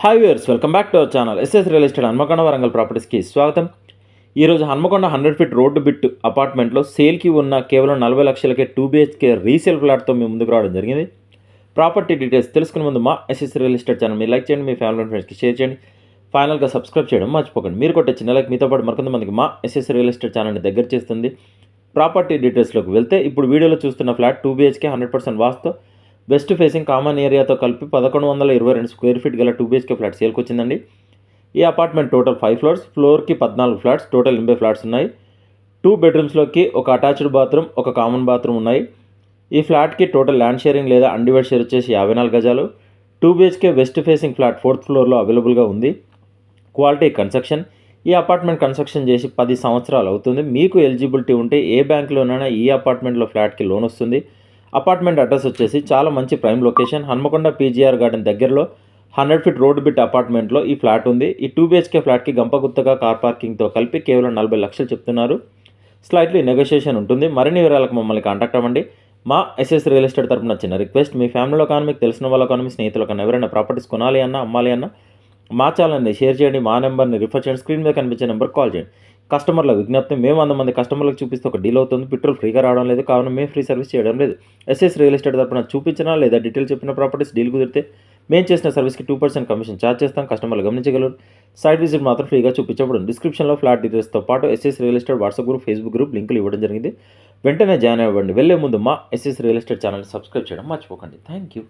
Hi viewers, welcome back to our channel S S real estate Hanamkonda Warangal ప్రాపర్టీస్కి స్వాగతం. ఈరోజు Hanamkonda 100 feet road bit అపార్ట్మెంట్లో సేల్కి ఉన్న కేవలం 40 లక్షలకే 2 BHK రీసేల్ ఫ్లాట్తో మేము ముందుకు రావడం జరిగింది. ప్రాపర్టీ డీటెయిల్స్ తెలుసుకునే ముందు మా ఎస్ఎస్ రియల్ ఎస్టేట్ ఛానల్ మీరు లైక్ చేయండి, మీ ఫ్యామిలీ అండ్ ఫ్రెండ్స్కి షేర్ చేయండి, ఫైనల్గా సబ్స్క్రైబ్ చేయడం మర్చిపోకండి. మీరు కొట్టే చిన్న లైక్ మీతో పాటు మరికొంతమందికి మా ఎస్ఎస్ రియల్ ఎస్టేట్ ఛానల్ని దగ్గర చేస్తుంది. ప్రాపర్టీ డీటెయిల్స్లోకి వెళ్తే ఇప్పుడు వీడియోలో చూస్తున్న ఫ్లాట్ 2 BHK 100% వాస్తు, వెస్ట్ ఫేసింగ్ కామన్ ఏరియాతో కలిపి 1122 స్క్వేర్ ఫీట్ గల 2 BHK ఫ్లాట్ సేల్కి వచ్చిందండి. ఈ అపార్ట్మెంట్ టోటల్ 5 ఫ్లోర్స్, ఫ్లోర్కి 14 ఫ్లాట్స్, టోటల్ 80 ఫ్లాట్స్ ఉన్నాయి. 2 బెడ్రూమ్స్లోకి ఒక అటాచ్డ్ బాత్రూమ్, ఒక కామన్ బాత్రూమ్ ఉన్నాయి. ఈ ఫ్లాట్కి టోటల్ ల్యాండ్ షేరింగ్ లేదా అన్డివైడ్ షేర్ వచ్చేసి 54 గజాలు. 2 BHK west facing flat 4th ఫ్లోర్లో అవైలబుల్గా ఉంది. Quality construction. ఈ అపార్ట్మెంట్ కన్స్ట్రక్షన్ చేసి 10 సంవత్సరాలు అవుతుంది. మీకు ఎలిజిబిలిటీ ఉంటే ఏ బ్యాంకులోనైనా ఈ అపార్ట్మెంట్లో ఫ్లాట్కి లోన్ వస్తుంది. అపార్ట్మెంట్ అడ్రస్ వచ్చేసి చాలా మంచి prime location, Hanamkonda PGR garden దగ్గరలో 100 ఫీట్ రోడ్ బిట్ అపార్ట్మెంట్లో ఈ ఫ్లాట్ ఉంది. ఈ 2 BHK ఫ్లాట్కి గంపగుత్తగా కార్ పార్కింగ్తో కలిపి కేవలం 40 లక్షలు చెప్తున్నారు. స్లైట్లీ నెగోషియేషన్ ఉంటుంది. మరిన్ని వివరాలకు మమ్మల్ని కాంటాక్ట్ అవ్వండి. మా ఎస్ఎస్ రియల్ ఎస్టేట్ తరపున చిన్న రిక్వెస్ట్, మీ ఫ్యామిలీలో కానీ మీకు తెలిసిన వాళ్ళ కానీ మీ స్నేహితులు కానీ ఎవరైనా ప్రాపర్టీస్ కొనాలి అన్నా అమ్మాలి అన్నా మా ఛానల్ని షేర్ చేయండి, మా నెంబర్ని రిఫర్ చేయండి, స్క్రీన్ మీద కనిపించే నెంబర్కి కాల్ చేయండి. కస్టమర్ల విజ్ఞప్తి, మేము 100 మంది కస్టమర్లకు చూపిస్తే ఒక డీల్ అవుతుంది, పెట్రోల్ ఫ్రీగా రావడం లేదు, కావున మేము ఫ్రీ సర్వీస్ చేయడం లేదు. ఎస్ఎస్ రియల్ ఎస్టేట్ తరపున చూపించినా లేదా డీటెయిల్ చెప్పిన ప్రాపర్టీస్ డీల్ కుదిరితే మేము చేసిన సర్వీస్కి 2% కమిషన్ ఛార్జ్ చేస్తాం. కస్టమర్లు గమనించగలరు. సైట్ విజిట్ మాత్రం ఫ్రీగా చూపించబடும். డిస్క్రిప్షన్లో ఫ్లాట్ డీటెయిల్స్తో పాటు SS real estate WhatsApp group, Facebook group లింకులు ఇవ్వడం జరిగింది. వెంటనే జాయిన్ అవ్వండి. వెళ్ళే ముందు మా ఎస్ఎస్ రియల్ ఎస్టేట్ ఛానల్ని సబ్స్క్రైబ్ చేయడం మర్చిపోకండి. Thank you.